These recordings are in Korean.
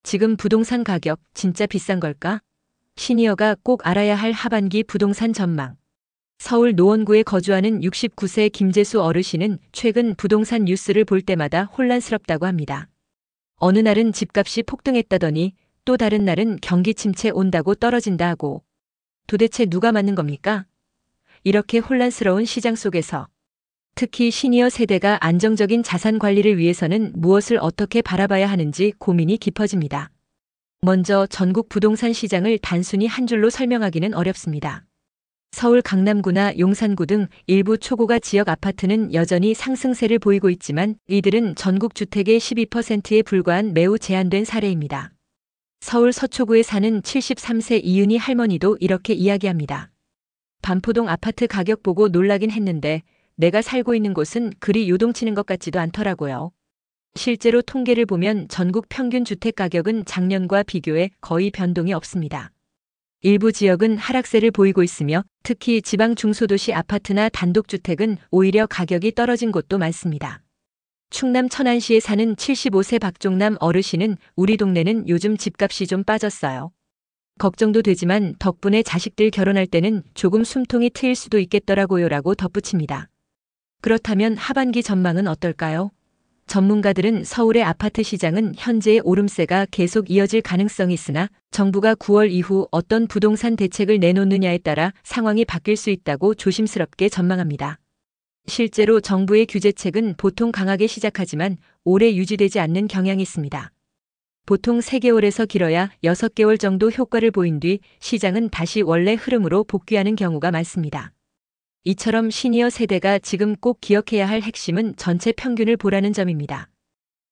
지금 부동산 가격 진짜 비싼 걸까? 시니어가 꼭 알아야 할 하반기 부동산 전망. 서울 노원구에 거주하는 69세 김재수 어르신은 최근 부동산 뉴스를 볼 때마다 혼란스럽다고 합니다. 어느 날은 집값이 폭등했다더니 또 다른 날은 경기 침체 온다고 떨어진다 하고. 도대체 누가 맞는 겁니까? 이렇게 혼란스러운 시장 속에서 특히 시니어 세대가 안정적인 자산 관리를 위해서는 무엇을 어떻게 바라봐야 하는지 고민이 깊어집니다. 먼저 전국 부동산 시장을 단순히 한 줄로 설명하기는 어렵습니다. 서울 강남구나 용산구 등 일부 초고가 지역 아파트는 여전히 상승세를 보이고 있지만 이들은 전국 주택의 12%에 불과한 매우 제한된 사례입니다. 서울 서초구에 사는 73세 이은희 할머니도 이렇게 이야기합니다. 반포동 아파트 가격 보고 놀라긴 했는데 내가 살고 있는 곳은 그리 요동치는 것 같지도 않더라고요. 실제로 통계를 보면 전국 평균 주택 가격은 작년과 비교해 거의 변동이 없습니다. 일부 지역은 하락세를 보이고 있으며 특히 지방 중소도시 아파트나 단독주택은 오히려 가격이 떨어진 곳도 많습니다. 충남 천안시에 사는 75세 박종남 어르신은 우리 동네는 요즘 집값이 좀 빠졌어요. 걱정도 되지만 덕분에 자식들 결혼할 때는 조금 숨통이 트일 수도 있겠더라고요라고 덧붙입니다. 그렇다면 하반기 전망은 어떨까요? 전문가들은 서울의 아파트 시장은 현재의 오름세가 계속 이어질 가능성이 있으나 정부가 9월 이후 어떤 부동산 대책을 내놓느냐에 따라 상황이 바뀔 수 있다고 조심스럽게 전망합니다. 실제로 정부의 규제책은 보통 강하게 시작하지만 오래 유지되지 않는 경향이 있습니다. 보통 3개월에서 길어야 6개월 정도 효과를 보인 뒤 시장은 다시 원래 흐름으로 복귀하는 경우가 많습니다. 이처럼 시니어 세대가 지금 꼭 기억해야 할 핵심은 전체 평균을 보라는 점입니다.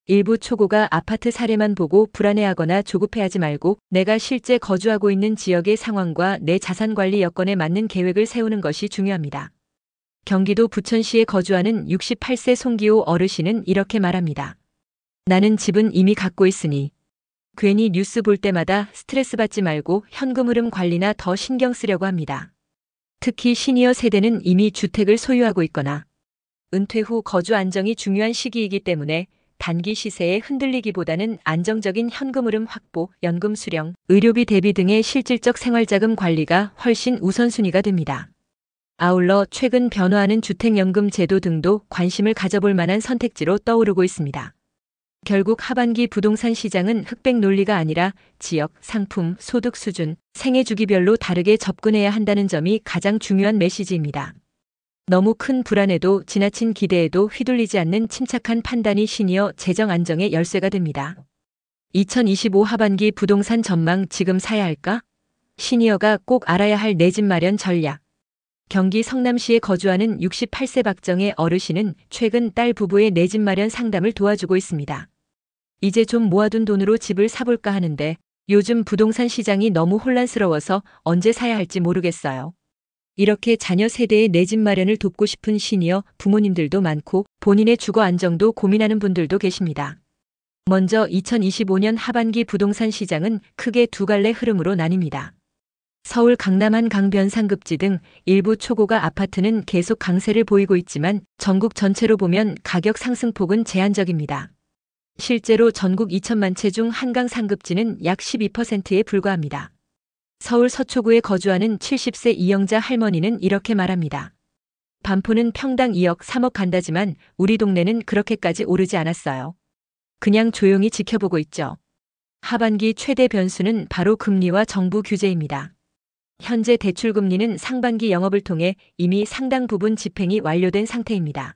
일부 초고가 아파트 사례만 보고 불안해하거나 조급해하지 말고 내가 실제 거주하고 있는 지역의 상황과 내 자산관리 여건에 맞는 계획을 세우는 것이 중요합니다. 경기도 부천시에 거주하는 68세 송기호 어르신은 이렇게 말합니다. 나는 집은 이미 갖고 있으니 괜히 뉴스 볼 때마다 스트레스 받지 말고 현금 흐름 관리나 더 신경 쓰려고 합니다. 특히 시니어 세대는 이미 주택을 소유하고 있거나 은퇴 후 거주 안정이 중요한 시기이기 때문에 단기 시세에 흔들리기보다는 안정적인 현금 흐름 확보, 연금 수령, 의료비 대비 등의 실질적 생활자금 관리가 훨씬 우선순위가 됩니다. 아울러 최근 변화하는 주택연금 제도 등도 관심을 가져볼 만한 선택지로 떠오르고 있습니다. 결국 하반기 부동산 시장은 흑백 논리가 아니라 지역, 상품, 소득 수준, 생애 주기별로 다르게 접근해야 한다는 점이 가장 중요한 메시지입니다. 너무 큰 불안에도 지나친 기대에도 휘둘리지 않는 침착한 판단이 시니어 재정 안정의 열쇠가 됩니다. 2025 하반기 부동산 전망 지금 사야 할까? 시니어가 꼭 알아야 할 내 집 마련 전략. 경기 성남시에 거주하는 68세 박정혜 어르신은 최근 딸 부부의 내 집 마련 상담을 도와주고 있습니다. 이제 좀 모아둔 돈으로 집을 사볼까 하는데 요즘 부동산 시장이 너무 혼란스러워서 언제 사야 할지 모르겠어요. 이렇게 자녀 세대의 내 집 마련을 돕고 싶은 시니어 부모님들도 많고 본인의 주거 안정도 고민하는 분들도 계십니다. 먼저 2025년 하반기 부동산 시장은 크게 두 갈래 흐름으로 나뉩니다. 서울 강남 한강 상급지 등 일부 초고가 아파트는 계속 강세를 보이고 있지만 전국 전체로 보면 가격 상승폭은 제한적입니다. 실제로 전국 2천만 채 중 한강 상급지는 약 12%에 불과합니다. 서울 서초구에 거주하는 70세 이영자 할머니는 이렇게 말합니다. 반포는 평당 2억, 3억 간다지만 우리 동네는 그렇게까지 오르지 않았어요. 그냥 조용히 지켜보고 있죠. 하반기 최대 변수는 바로 금리와 정부 규제입니다. 현재 대출금리는 상반기 영업을 통해 이미 상당 부분 집행이 완료된 상태입니다.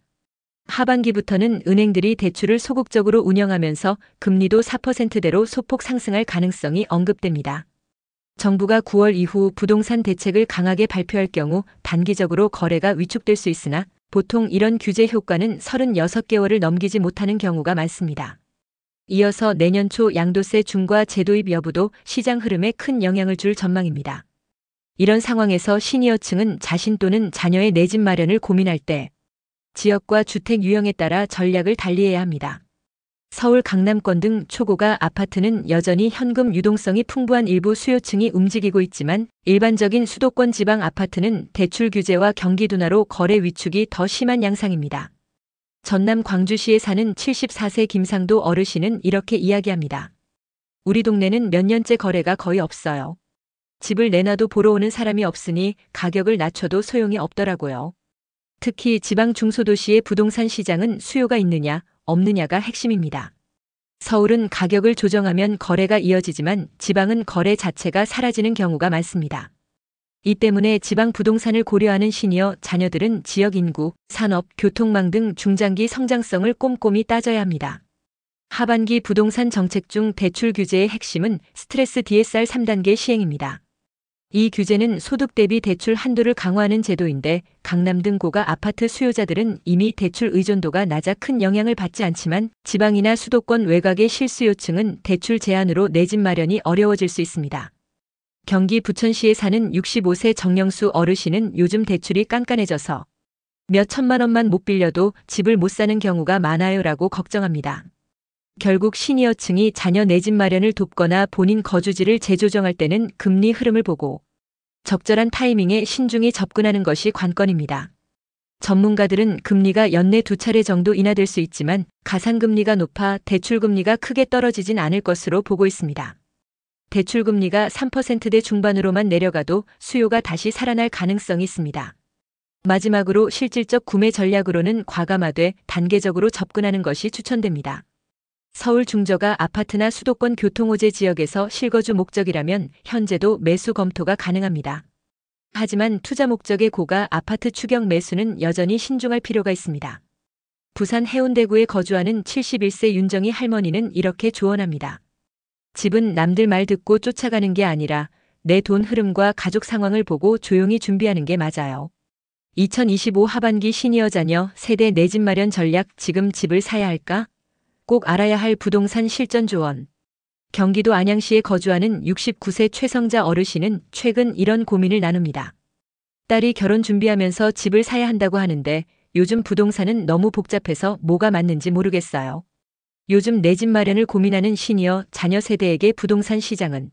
하반기부터는 은행들이 대출을 소극적으로 운영하면서 금리도 4%대로 소폭 상승할 가능성이 언급됩니다. 정부가 9월 이후 부동산 대책을 강하게 발표할 경우 단기적으로 거래가 위축될 수 있으나 보통 이런 규제 효과는 36개월을 넘기지 못하는 경우가 많습니다. 이어서 내년 초 양도세 중과 재도입 여부도 시장 흐름에 큰 영향을 줄 전망입니다. 이런 상황에서 시니어층은 자신 또는 자녀의 내 집 마련을 고민할 때 지역과 주택 유형에 따라 전략을 달리해야 합니다. 서울 강남권 등 초고가 아파트는 여전히 현금 유동성이 풍부한 일부 수요층이 움직이고 있지만 일반적인 수도권 지방 아파트는 대출 규제와 경기 둔화로 거래 위축이 더 심한 양상입니다. 전남 광주시에 사는 74세 김상도 어르신은 이렇게 이야기합니다. 우리 동네는 몇 년째 거래가 거의 없어요. 집을 내놔도 보러 오는 사람이 없으니 가격을 낮춰도 소용이 없더라고요. 특히 지방 중소도시의 부동산 시장은 수요가 있느냐, 없느냐가 핵심입니다. 서울은 가격을 조정하면 거래가 이어지지만 지방은 거래 자체가 사라지는 경우가 많습니다. 이 때문에 지방 부동산을 고려하는 시니어 자녀들은 지역 인구, 산업, 교통망 등 중장기 성장성을 꼼꼼히 따져야 합니다. 하반기 부동산 정책 중 대출 규제의 핵심은 스트레스 DSR 3단계 시행입니다. 이 규제는 소득 대비 대출 한도를 강화하는 제도인데 강남 등 고가 아파트 수요자들은 이미 대출 의존도가 낮아 큰 영향을 받지 않지만 지방이나 수도권 외곽의 실수요층은 대출 제한으로 내 집 마련이 어려워질 수 있습니다. 경기 부천시에 사는 65세 정영수 어르신은 요즘 대출이 깐깐해져서 몇 천만 원만 못 빌려도 집을 못 사는 경우가 많아요라고 걱정합니다. 결국 시니어층이 자녀 내 집 마련을 돕거나 본인 거주지를 재조정할 때는 금리 흐름을 보고 적절한 타이밍에 신중히 접근하는 것이 관건입니다. 전문가들은 금리가 연내 2차례 정도 인하될 수 있지만 가상금리가 높아 대출금리가 크게 떨어지진 않을 것으로 보고 있습니다. 대출금리가 3%대 중반으로만 내려가도 수요가 다시 살아날 가능성이 있습니다. 마지막으로 실질적 구매 전략으로는 과감하되 단계적으로 접근하는 것이 추천됩니다. 서울 중저가 아파트나 수도권 교통호재 지역에서 실거주 목적이라면 현재도 매수 검토가 가능합니다. 하지만 투자 목적의 고가 아파트 추경 매수는 여전히 신중할 필요가 있습니다. 부산 해운대구에 거주하는 71세 윤정희 할머니는 이렇게 조언합니다. 집은 남들 말 듣고 쫓아가는 게 아니라 내 돈 흐름과 가족 상황을 보고 조용히 준비하는 게 맞아요. 2025 하반기 시니어 자녀 세대 내 집 마련 전략. 지금 집을 사야 할까? 꼭 알아야 할 부동산 실전 조언. 경기도 안양시에 거주하는 69세 최성자 어르신은 최근 이런 고민을 나눕니다. 딸이 결혼 준비하면서 집을 사야 한다고 하는데 요즘 부동산은 너무 복잡해서 뭐가 맞는지 모르겠어요. 요즘 내 집 마련을 고민하는 시니어 자녀 세대에게 부동산 시장은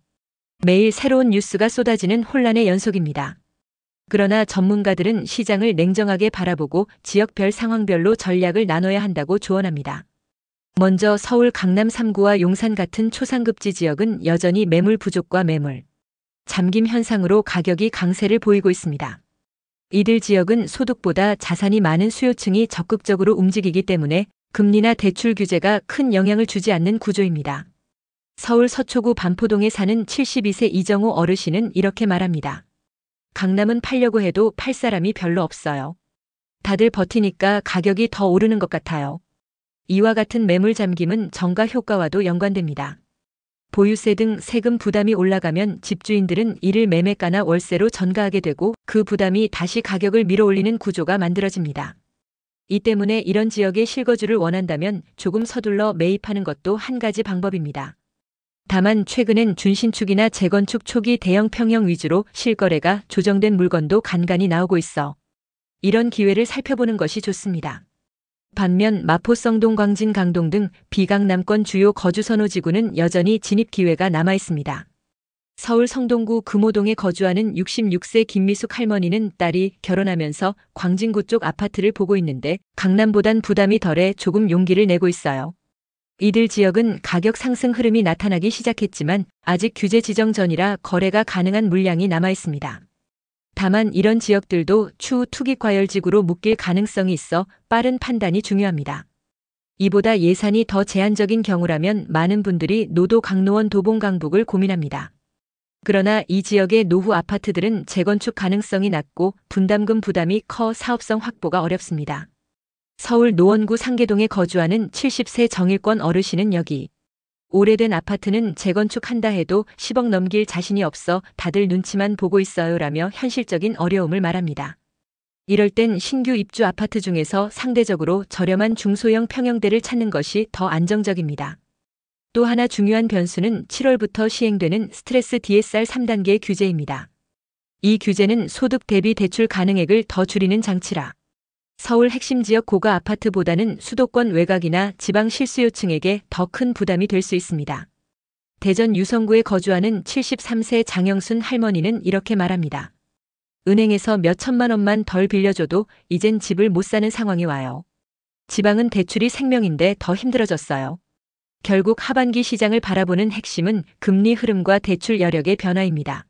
매일 새로운 뉴스가 쏟아지는 혼란의 연속입니다. 그러나 전문가들은 시장을 냉정하게 바라보고 지역별 상황별로 전략을 나눠야 한다고 조언합니다. 먼저 서울 강남 3구와 용산 같은 초상급지 지역은 여전히 매물 부족과 매물 잠김 현상으로 가격이 강세를 보이고 있습니다. 이들 지역은 소득보다 자산이 많은 수요층이 적극적으로 움직이기 때문에 금리나 대출 규제가 큰 영향을 주지 않는 구조입니다. 서울 서초구 반포동에 사는 72세 이정호 어르신은 이렇게 말합니다. 강남은 팔려고 해도 팔 사람이 별로 없어요. 다들 버티니까 가격이 더 오르는 것 같아요. 이와 같은 매물 잠김은 정가 효과와도 연관됩니다. 보유세 등 세금 부담이 올라가면 집주인들은 이를 매매가나 월세로 전가하게 되고 그 부담이 다시 가격을 밀어올리는 구조가 만들어집니다. 이 때문에 이런 지역에 실거주를 원한다면 조금 서둘러 매입하는 것도 한 가지 방법입니다. 다만 최근엔 준신축이나 재건축 초기 대형 평형 위주로 실거래가 조정된 물건도 간간히 나오고 있어 이런 기회를 살펴보는 것이 좋습니다. 반면 마포 성동 광진 강동 등 비강남권 주요 거주 선호지구는 여전히 진입 기회가 남아 있습니다. 서울 성동구 금호동에 거주하는 66세 김미숙 할머니는 딸이 결혼하면서 광진구 쪽 아파트를 보고 있는데 강남보단 부담이 덜해 조금 용기를 내고 있어요. 이들 지역은 가격 상승 흐름이 나타나기 시작했지만 아직 규제 지정 전이라 거래가 가능한 물량이 남아 있습니다. 다만 이런 지역들도 추후 투기 과열지구로 묶일 가능성이 있어 빠른 판단이 중요합니다. 이보다 예산이 더 제한적인 경우라면 많은 분들이 노도 강노원 도봉 강북을 고민합니다. 그러나 이 지역의 노후 아파트들은 재건축 가능성이 낮고 분담금 부담이 커 사업성 확보가 어렵습니다. 서울 노원구 상계동에 거주하는 70세 정일권 어르신은 여기 오래된 아파트는 재건축한다 해도 10억 넘길 자신이 없어 다들 눈치만 보고 있어요라며 현실적인 어려움을 말합니다. 이럴 땐 신규 입주 아파트 중에서 상대적으로 저렴한 중소형 평형대를 찾는 것이 더 안정적입니다. 또 하나 중요한 변수는 7월부터 시행되는 스트레스 DSR 3단계 규제입니다. 이 규제는 소득 대비 대출 가능액을 더 줄이는 장치라 서울 핵심 지역 고가 아파트보다는 수도권 외곽이나 지방 실수요층에게 더 큰 부담이 될 수 있습니다. 대전 유성구에 거주하는 73세 장영순 할머니는 이렇게 말합니다. 은행에서 몇 천만 원만 덜 빌려줘도 이젠 집을 못 사는 상황이 와요. 지방은 대출이 생명인데 더 힘들어졌어요. 결국 하반기 시장을 바라보는 핵심은 금리 흐름과 대출 여력의 변화입니다.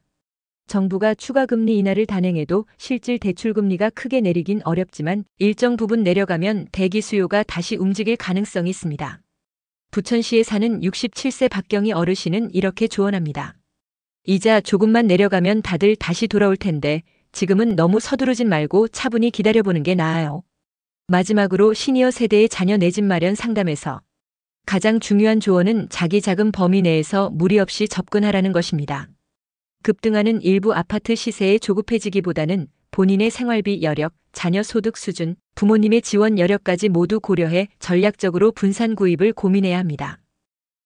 정부가 추가 금리 인하를 단행해도 실질 대출 금리가 크게 내리긴 어렵지만 일정 부분 내려가면 대기 수요가 다시 움직일 가능성이 있습니다. 부천시에 사는 67세 박경희 어르신은 이렇게 조언합니다. 이자 조금만 내려가면 다들 다시 돌아올 텐데 지금은 너무 서두르진 말고 차분히 기다려보는 게 나아요. 마지막으로 시니어 세대의 자녀 내 집 마련 상담에서 가장 중요한 조언은 자기 자금 범위 내에서 무리 없이 접근하라는 것입니다. 급등하는 일부 아파트 시세에 조급해지기보다는 본인의 생활비 여력, 자녀 소득 수준, 부모님의 지원 여력까지 모두 고려해 전략적으로 분산 구입을 고민해야 합니다.